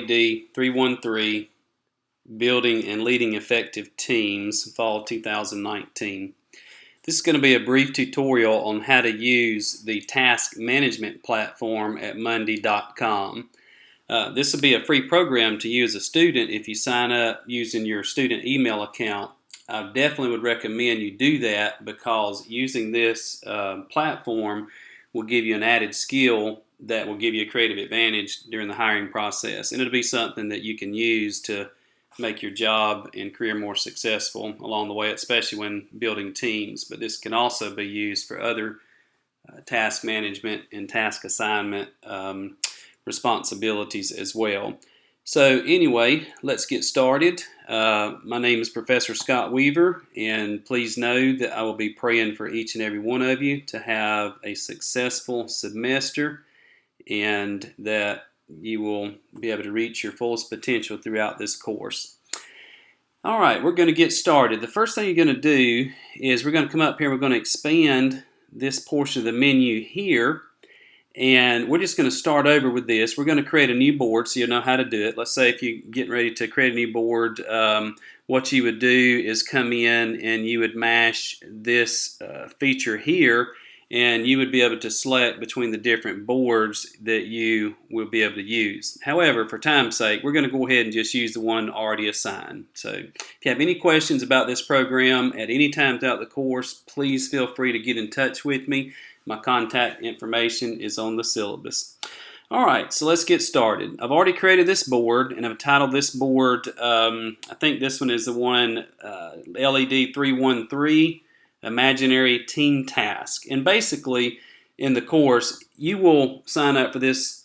LED 313, Building and Leading Effective Teams, Fall 2019. This is going to be a brief tutorial on how to use the task management platform at Monday.com. This will be a free program to use as a student if you sign up using your student email account. I definitely would recommend you do that because using this platform will give you an added skill that will give you a creative advantage during the hiring process. And it'll be something that you can use to make your job and career more successful along the way, especially when building teams. But this can also be used for other task management and task assignment responsibilities as well. So anyway, let's get started. My name is Professor Scott Weaver, and please know that I will be praying for each and every one of you to have a successful semester and that you will be able to reach your fullest potential throughout this course. All right, we're going to get started. The first thing you're going to do is we're going to come up here, we're going to expand this portion of the menu here, and we're just going to start over with this. We're going to create a new board so you'll know how to do it. Let's say if you're getting ready to create a new board, what you would do is come in and you would mash this feature here, and you would be able to select between the different boards that you will be able to use. However, for time's sake, we're going to go ahead and just use the one already assigned. So if you have any questions about this program at any time throughout the course, please feel free to get in touch with me. My contact information is on the syllabus. All right, so let's get started. I've already created this board, and I've titled this board, I think this one is the one, LED 313, Imaginary Team Task. And basically, in the course, you will sign up for this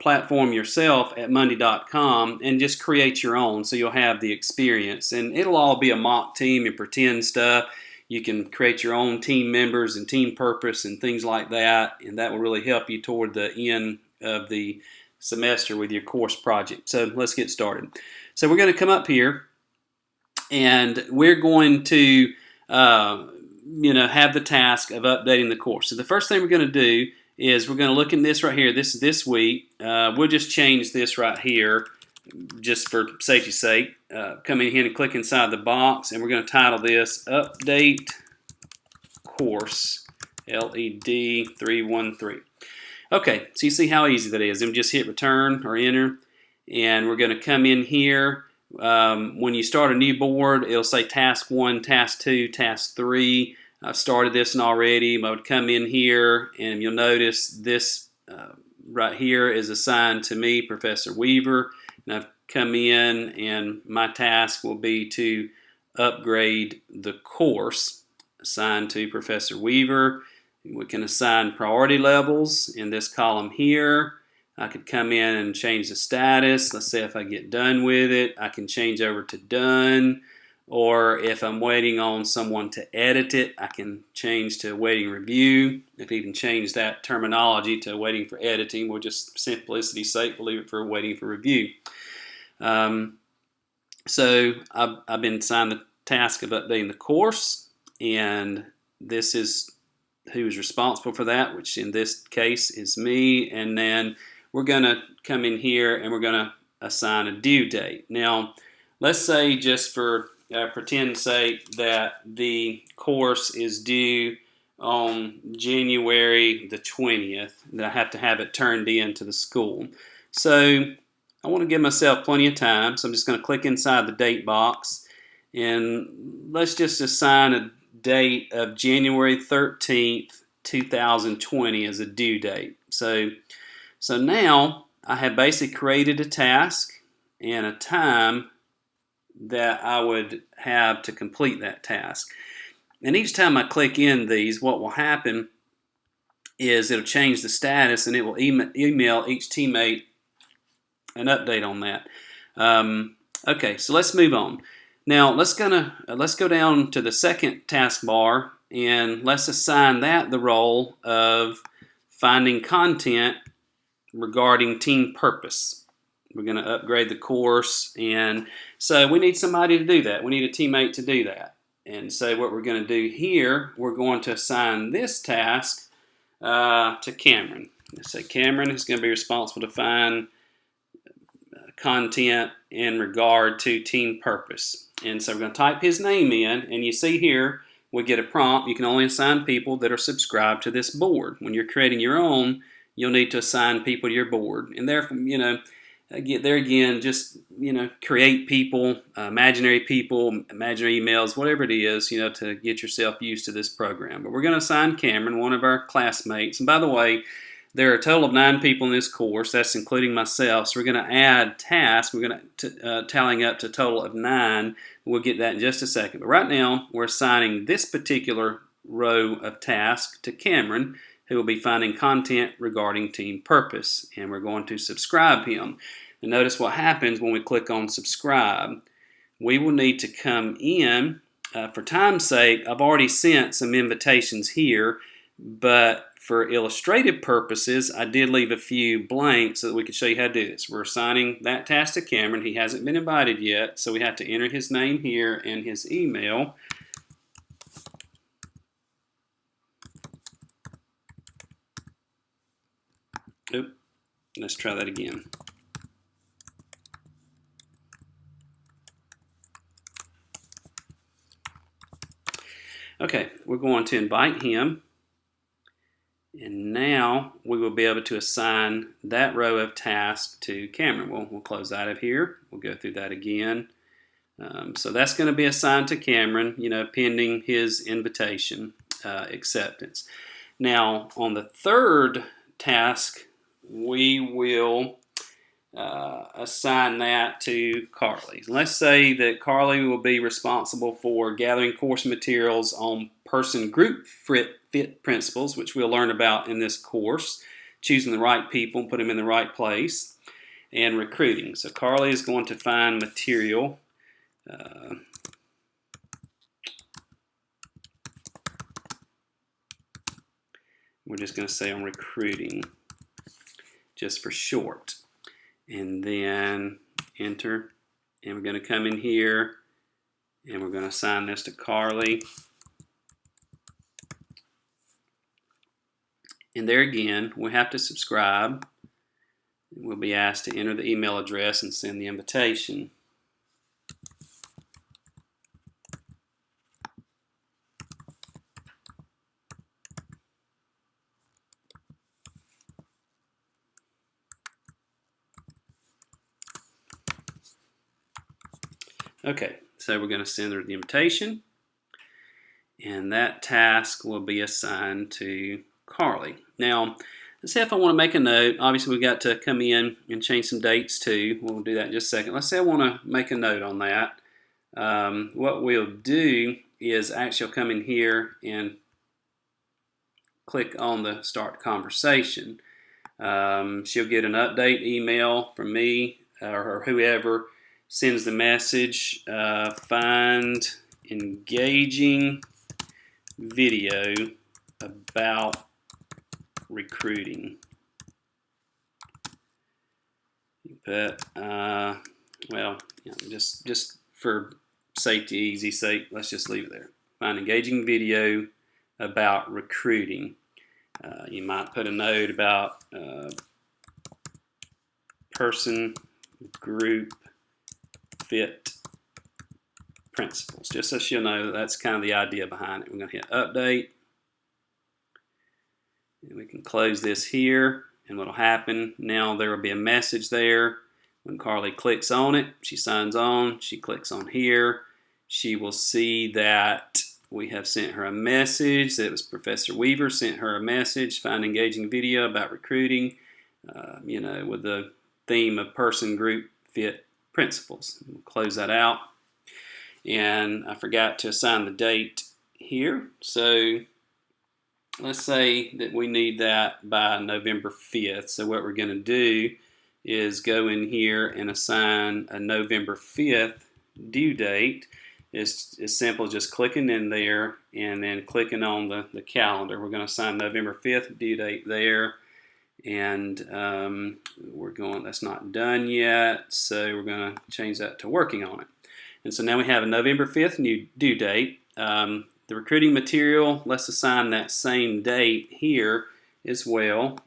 platform yourself at Monday.com and just create your own so you'll have the experience. And it'll all be a mock team and pretend stuff. You can create your own team members and team purpose and things like that, and that will really help you toward the end of the semester with your course project. So let's get started. So we're going to come up here, and we're going to have the task of updating the course. So the first thing we're going to do is we're going to look in this right here. This is this week. We'll just change this right here just for safety's sake. Come in here and click inside the box, and we're going to title this Update Course LED 313. Okay, so you see how easy that is. Then just hit return or enter, and we're going to come in here. When you start a new board, it'll say task 1, task 2, task 3. I've started this one already. I would come in here, and you'll notice this right here is assigned to me, Professor Weaver. And I've come in, and my task will be to upgrade the course assigned to Professor Weaver. We can assign priority levels in this column here. I could come in and change the status. Let's say if I get done with it, I can change over to done. Or if I'm waiting on someone to edit it, I can change to awaiting review. I can even change that terminology to waiting for editing. We'll just, simplicity's sake, we'll leave it for waiting for review. So I've been assigned the task of updating the course, and this is who is responsible for that, which in this case is me. And then we're going to come in here and we're going to assign a due date. Now, let's say just for pretend sake that the course is due on January the 20th, that I have to have it turned in to the school. So I want to give myself plenty of time, so I'm just going to click inside the date box, and let's just assign a date of January 13th, 2020 as a due date. So now I have basically created a task and a time that I would have to complete that task. And each time I click in these, what will happen is it'll change the status, and it will email each teammate an update on that. Okay, so let's move on. Now let's go down to the second taskbar, and let's assign that the role of finding content regarding team purpose. We're going to upgrade the course, and so we need somebody to do that. We need a teammate to do that. And so what we're going to do here, we're going to assign this task to Cameron. Let's say Cameron is going to be responsible to find content in regard to team purpose. And so we're going to type his name in, and you see here we get a prompt. You can only assign people that are subscribed to this board. When you're creating your own, you'll need to assign people to your board. And therefore, there again, just create people, imaginary emails, whatever it is, to get yourself used to this program. But we're going to assign Cameron, one of our classmates. And by the way, there are a total of 9 people in this course. That's including myself. So we're going to add tasks. We're going to tallying up to a total of 9. We'll get that in just a second. But right now, we're assigning this particular row of tasks to Cameron, who will be finding content regarding team purpose. And we're going to subscribe him. And notice what happens when we click on subscribe. We will need to come in. For time's sake, I've already sent some invitations here, but for illustrative purposes, I did leave a few blanks so that we could show you how to do this. We're assigning that task to Cameron. He hasn't been invited yet, so we have to enter his name here and his email. Oop, let's try that again. Okay, we're going to invite him. And now we will be able to assign that row of tasks to Cameron. We'll close out of here. We'll go through that again. So that's going to be assigned to Cameron, pending his invitation acceptance. Now, on the third task, we will assign that to Carly. Let's say that Carly will be responsible for gathering course materials on person group fit principles, which we'll learn about in this course, choosing the right people, put them in the right place, and recruiting. So Carly is going to find material. We're just going to say on recruiting, just for short. And then enter. And we're going to come in here, and we're going to assign this to Carly. And there again, we have to subscribe. We'll be asked to enter the email address and send the invitation. Okay, so we're going to send her the invitation, and that task will be assigned to Carly. Now, let's say if I want to make a note. Obviously, we've got to come in and change some dates too. We'll do that in just a second. Let's say I want to make a note on that. What we'll do is actually come in here and click on the Start Conversation. She'll get an update email from me or whoever sends the message, find engaging video about recruiting. But, just for safety, easy sake, let's just leave it there. Find engaging video about recruiting. You might put a note about person group fit principles, just so she'll know that's kind of the idea behind it. We're going to hit update, and we can close this here. And what will happen now, there will be a message there. When Carly clicks on it, she signs on, she clicks on here, she will see that we have sent her a message. That it was Professor Weaver sent her a message, find engaging video about recruiting, with the theme of person group fit principles. We'll close that out. And I forgot to assign the date here. So let's say that we need that by November 5th. So what we're going to do is go in here and assign a November 5th due date. It's as simple as just clicking in there and then clicking on the calendar. We're going to assign November 5th due date there. And that's not done yet, so we're going to change that to working on it. And so now we have a November 5th new due date. The recruiting material, let's assign that same date here as well.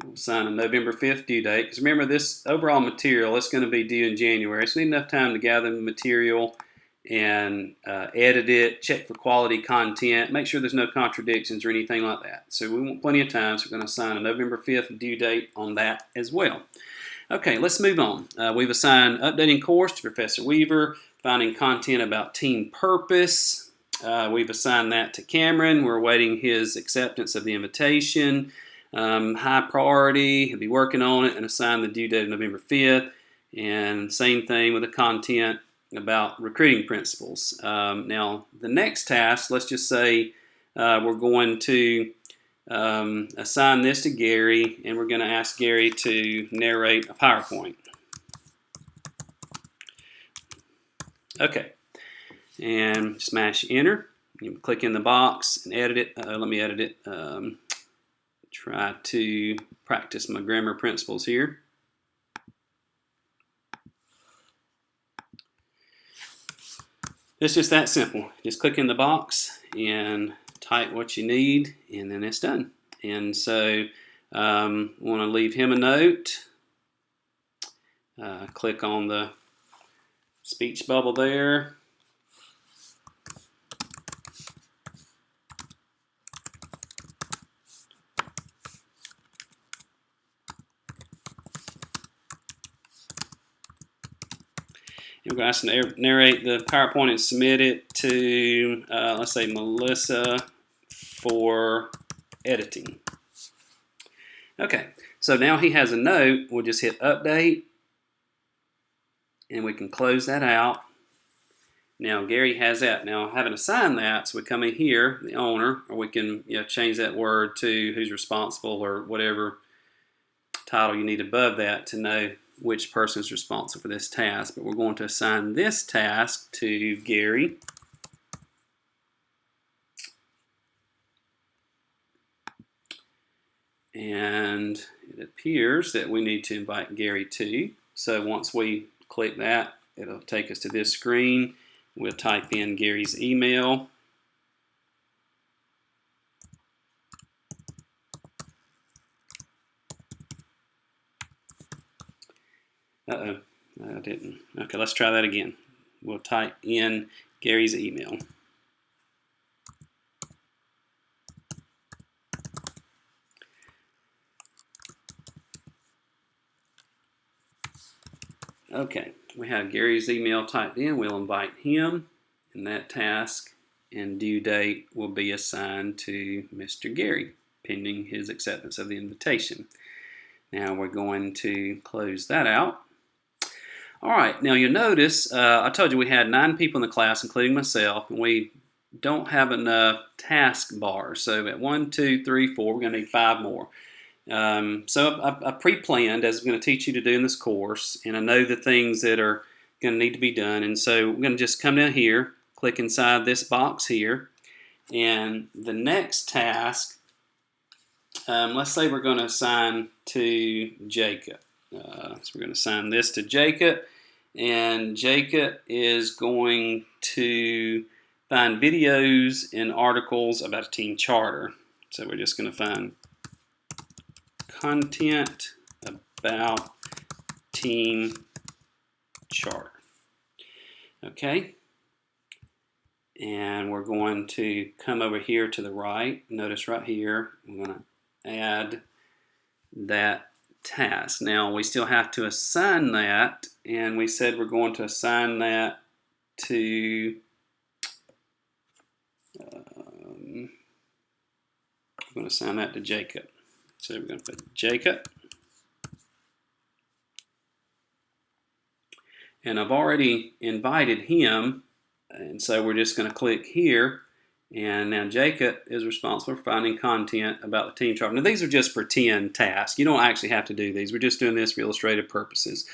We'll assign a November 5th due date, because remember, this overall material is going to be due in January, so we need enough time to gather the material and edit it, check for quality content, make sure there's no contradictions or anything like that. So we want plenty of time, so we're going to assign a November 5th due date on that as well. Okay, let's move on. We've assigned updating course to Professor Weaver, finding content about team purpose. We've assigned that to Cameron. We're awaiting his acceptance of the invitation. High priority, he'll be working on it, and assign the due date of November 5th. And same thing with the content about recruiting principles. Now, the next task, let's just say we're going to assign this to Gary, and we're going to ask Gary to narrate a PowerPoint. Okay, and smash enter. You click in the box and edit it. Let me edit it. Try to practice my grammar principles here. It's just that simple. Just click in the box and type what you need, and then it's done. And so want to leave him a note. Click on the speech bubble there. We're going to ask them to narrate the PowerPoint and submit it to, let's say, Melissa for editing. Okay, so now he has a note. We'll just hit update, and we can close that out. Now Gary has that. Now I haven't assigned that, so we come in here, the owner, or we can change that word to who's responsible or whatever title you need above that to know which person is responsible for this task. But we're going to assign this task to Gary. And it appears that we need to invite Gary too. So once we click that, it'll take us to this screen. We'll type in Gary's email. Uh-oh, I didn't. Okay, let's try that again. We'll type in Gary's email. Okay, we have Gary's email typed in. We'll invite him, and that task and due date will be assigned to Mr. Gary, pending his acceptance of the invitation. Now we're going to close that out. All right, now you'll notice I told you we had 9 people in the class, including myself, and we don't have enough task bars. So at 1, 2, 3, 4, we're going to need 5 more. So I pre-planned, as I'm going to teach you to do in this course, and I know the things that are going to need to be done. And so we're going to just come down here, click inside this box here, and the next task, let's say we're going to assign to Jacob. So we're going to assign this to Jacob, and Jacob is going to find videos and articles about a team charter. So we're just going to find content about team charter. Okay, and we're going to come over here to the right. Notice right here, I'm going to add that task. Now we still have to assign that, and we said we're going to assign that to I'm going to assign that to Jacob. So we're going to put Jacob, and I've already invited him, and so we're just going to click here. And now Jacob is responsible for finding content about the team chart. Now these are just pretend tasks. You don't actually have to do these. We're just doing this for illustrative purposes.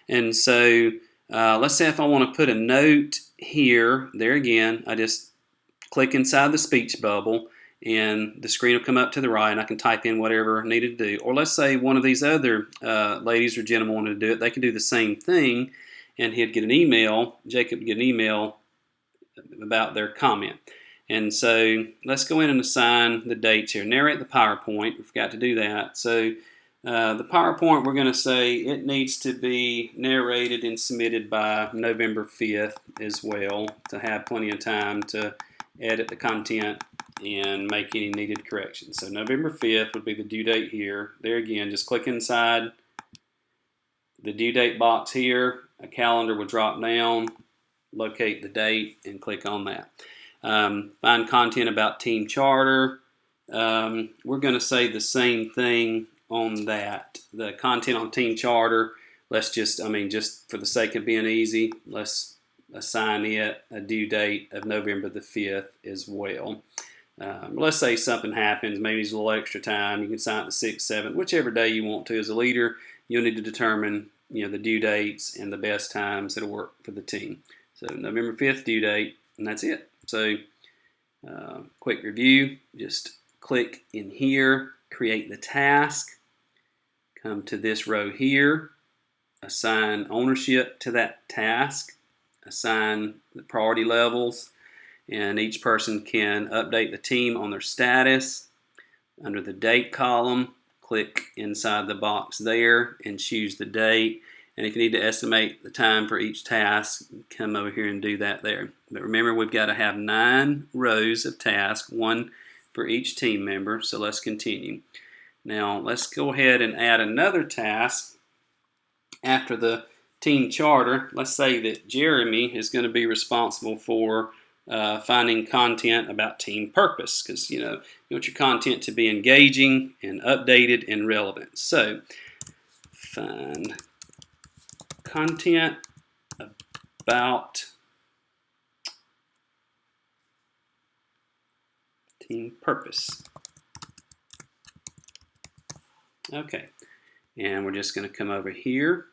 And so let's say if I want to put a note here, there again, I just click inside the speech bubble, and the screen will come up to the right, and I can type in whatever I needed to do. Or let's say one of these other ladies or gentlemen wanted to do it. They can do the same thing, and he'd get an email. Jacob would get an email about their comment. And so let's go in and assign the dates here. Narrate the PowerPoint. We forgot to do that. So The PowerPoint, we're going to say it needs to be narrated and submitted by November 5th as well, to have plenty of time to edit the content and make any needed corrections. So November 5th would be the due date here. There again, just click inside the due date box here. A calendar will drop down, locate the date, and click on that. Find content about team charter. We're going to say the same thing on that. The content on team charter, let's just for the sake of being easy, let's assign it a due date of November the 5th as well. Let's say something happens, maybe it's a little extra time, you can assign it the 6th, 7th, whichever day you want to. As a leader, you'll need to determine the due dates and the best times that'll work for the team. So November 5th due date, and that's it. So quick review, just click in here, create the task, come to this row here, assign ownership to that task, assign the priority levels, and each person can update the team on their status. Under the date column, click inside the box there and choose the date. And if you need to estimate the time for each task, come over here and do that there. But remember, we've got to have 9 rows of tasks, 1 for each team member. So let's continue. Now let's go ahead and add another task after the team charter. Let's say that Jeremy is going to be responsible for finding content about team purpose, because you want your content to be engaging and updated and relevant. So find content about team purpose. Okay, and we're just going to come over here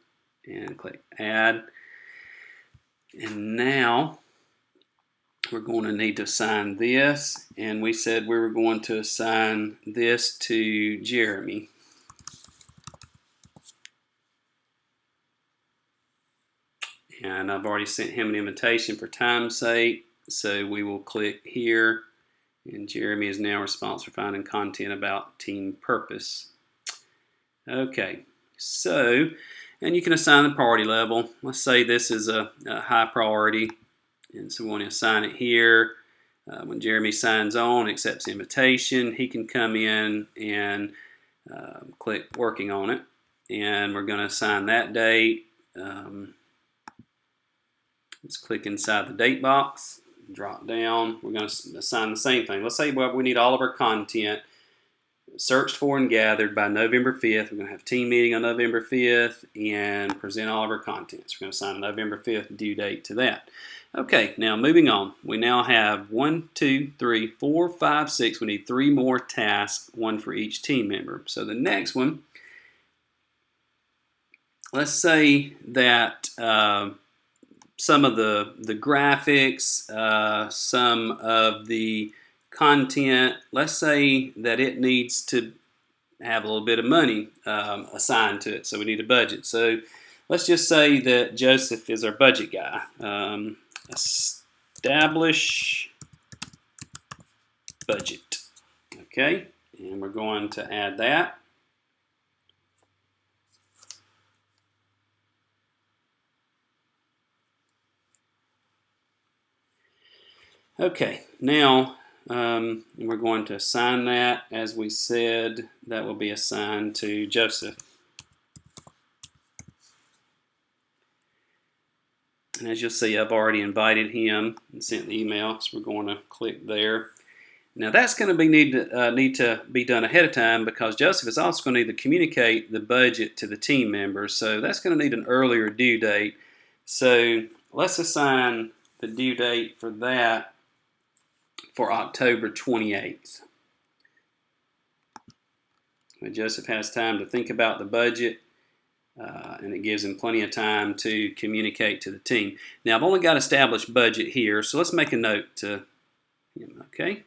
and click add, and now we're going to need to assign this, and we said we were going to assign this to Jeremy. And I've already sent him an invitation for time's sake, so we will click here, and Jeremy is now responsible for finding content about team purpose. Okay, so, and you can assign the priority level. Let's say this is a high priority, and so we want to assign it here. When Jeremy signs on, accepts the invitation, he can come in and click working on it, and we're going to assign that date. Let's click inside the date box, drop down. We're going to assign the same thing. Let's say we need all of our content searched for and gathered by November 5th. We're going to have a team meeting on November 5th and present all of our content. So we're going to assign a November 5th due date to that. Okay, now moving on. We now have 1, 2, 3, 4, 5, 6. We need 3 more tasks, 1 for each team member. So the next one, let's say that some of the graphics, some of the content, let's say that it needs to have a little bit of money assigned to it, so we need a budget. So let's just say that Joseph is our budget guy. Establish budget. Okay, and we're going to add that. Okay, now we're going to assign that. As we said, that will be assigned to Joseph. And as you'll see, I've already invited him and sent the email, so we're going to click there. Now that's going to be need to be done ahead of time, because Joseph is also going to need to communicate the budget to the team members. So that's going to need an earlier due date. So let's assign the due date for that for October 28th. When Joseph has time to think about the budget, and it gives him plenty of time to communicate to the team. Now I've only got established budget here, so let's make a note to him, okay?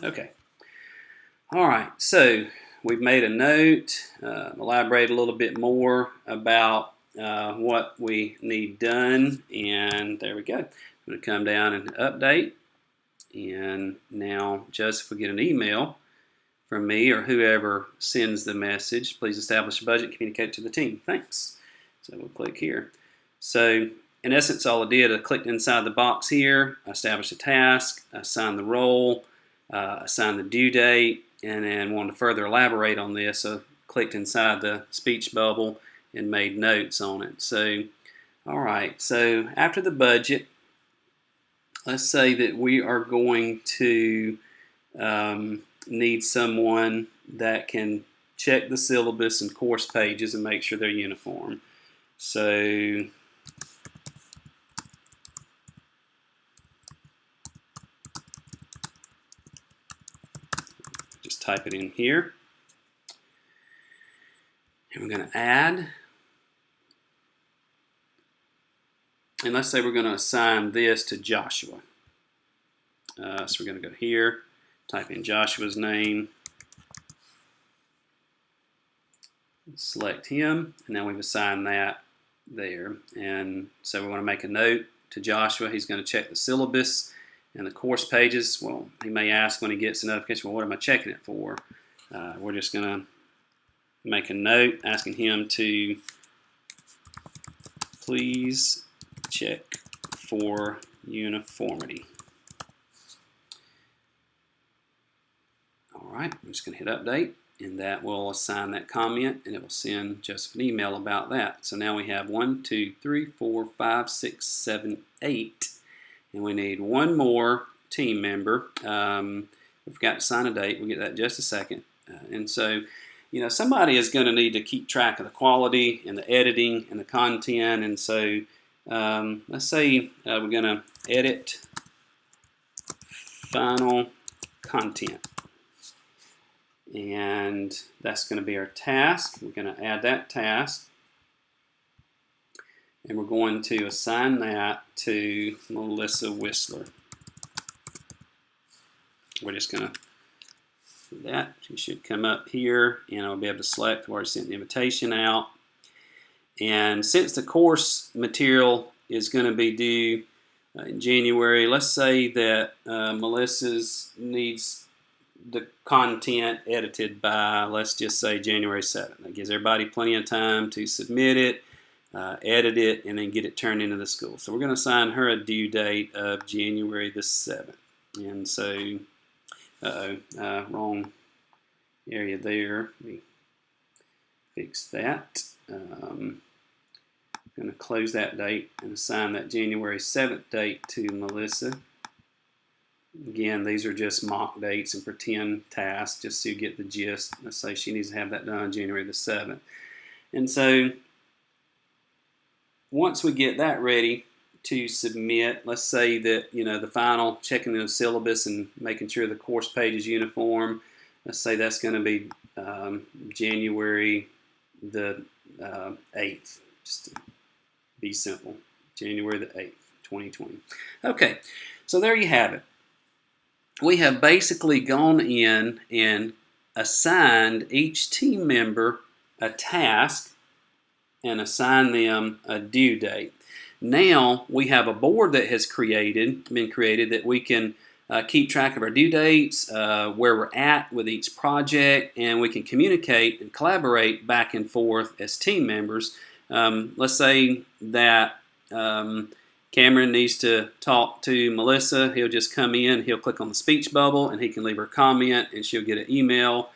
Okay. All right, so we've made a note, elaborate a little bit more about what we need done, and there we go. I'm going to come down and update, and now Joseph will get an email from me or whoever sends the message. Please establish a budget and communicate it to the team. Thanks. So we'll click here. So in essence, all I did, I clicked inside the box here, I established a task, I assigned the role, assigned the due date, and then wanted to further elaborate on this, so clicked inside the speech bubble and made notes on it. So, all right, so after the budget, let's say that we are going to need someone that can check the syllabus and course pages and make sure they're uniform. So just type it in here. And we're going to add. And let's say we're going to assign this to Joshua. So we're going to go here, type in Joshua's name, select him, and now we've assigned that there. And so we want to make a note to Joshua. He's going to check the syllabus and the course pages. Well, he may ask when he gets a notification, well, what am I checking it for? We're just going to make a note asking him to please check for uniformity. All right, I'm just going to hit update, and that will assign that comment, and it will send Joseph an email about that. So now we have 1, 2, 3, 4, 5, 6, 7, 8, and we need one more team member. We forgot to sign a date. We'll get that in just a second. And so, you know, somebody is going to need to keep track of the quality and the editing and the content. And so let's say we're going to edit final content. And that's going to be our task. We're going to add that task. And we're going to assign that to Melissa Whistler. We're just going to do that. She should come up here, and I'll be able to select where I sent the invitation out. And since the course material is going to be due in January, let's say that Melissa's needs the content edited by, let's just say, January 7th. That gives everybody plenty of time to submit it, edit it, and then get it turned into the school. So we're going to assign her a due date of January the 7th. And so, wrong area there. Let me fix that. I'm going to close that date and assign that January 7th date to Melissa. Again, these are just mock dates and pretend tasks, just so you get the gist. Let's say she needs to have that done January the 7th. And so once we get that ready to submit, let's say that, you know, the final checking the syllabus and making sure the course page is uniform, let's say that's going to be January the 8th, just to be simple, January the 8th, 2020. Okay, so there you have it. We have basically gone in and assigned each team member a task and assigned them a due date. Now we have a board that has been created that we can keep track of our due dates, where we're at with each project, and we can communicate and collaborate back and forth as team members. Let's say that Cameron needs to talk to Melissa. He'll just come in, he'll click on the speech bubble, and he can leave her a comment, and she'll get an email.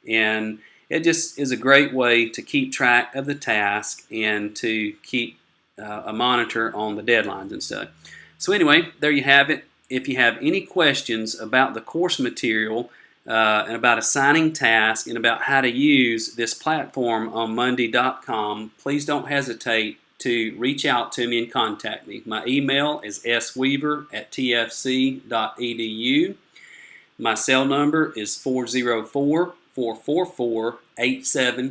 And it just is a great way to keep track of the task and to keep a monitor on the deadlines and stuff. So anyway, there you have it. If you have any questions about the course material and about assigning tasks and about how to use this platform on Monday.com, please don't hesitate to reach out to me and contact me. My email is sweaver@tfc.edu. My cell number is 404-444-87